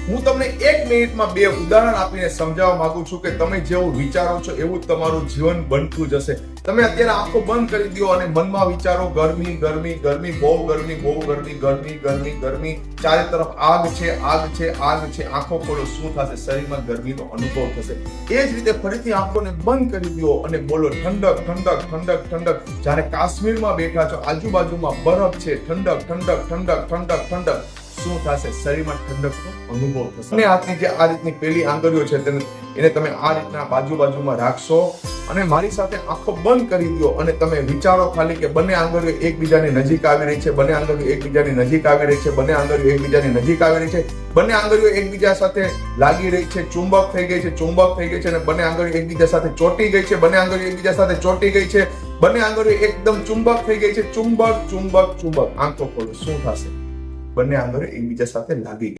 હું તમને 1 મિનિટમાં 2 ઉદાહરણ આપીને સમજાવવા માંગુ છું કે તમે જેવું વિચારો છો એવું જ તમારું જીવન બનતું જશે. તમે અત્યારે આંખો બંધ કરી દો અને મનમાં વિચારો ગરમી ગરમી ગરમી, બહુ ગરમી બહુ ગરમી, ગરમી ગરમી ગરમી, ચારે તરફ આગ છે આગ છે આગ છે. આંખો ખોલો, શું થશે? શરીરમાં ગરમીનો અનુભવ થશે. એ જ રીતે ફરીથી આંખોને બંધ કરી દો અને બોલો ઠંડક ઠંડક ઠંડક ઠંડક. જ્યારે કાશ્મીરમાં બેઠા છો, આજુબાજુમાં બરફ છે, ઠંડક ઠંડક ઠંડક ઠંડક ઠંડક. શું થશે? શરીરમાં ઠંડકનો અનુભવ થશે. અને હાથની જે આ રીતની પેલી આંગળીઓ છે એને તમે આ રીતના બાજુમાં રાખશો અને મારી સાથે આંખો બંધ કરી દો અને તમે વિચારો ખાલી કે બંને આંગળીઓ એકબીજાની નજીક આવી રહી છે, બંને આંગળીઓ એકબીજાની નજીક આવી રહી છે, બંને આંગળીઓ એકબીજાની નજીક આવી રહી છે, બંને આંગળીઓ એકબીજા સાથે લાગી રહી છે, ચુંબક થઈ ગઈ છે, ચુંબક થઈ ગઈ છે અને બંને આંગળીઓ એકબીજા સાથે ચોંટી ગઈ છે, બંને આંગળીઓ એકબીજા સાથે ચોંટી ગઈ છે, બંને આંગળીઓ એકદમ ચુંબક થઈ ગઈ છે, ચુંબક ચુંબક ચુંબક. આંખો ખોલો, શું થશે? બંને આંગળીઓ એકબીજા સાથે લાગી ગઈ.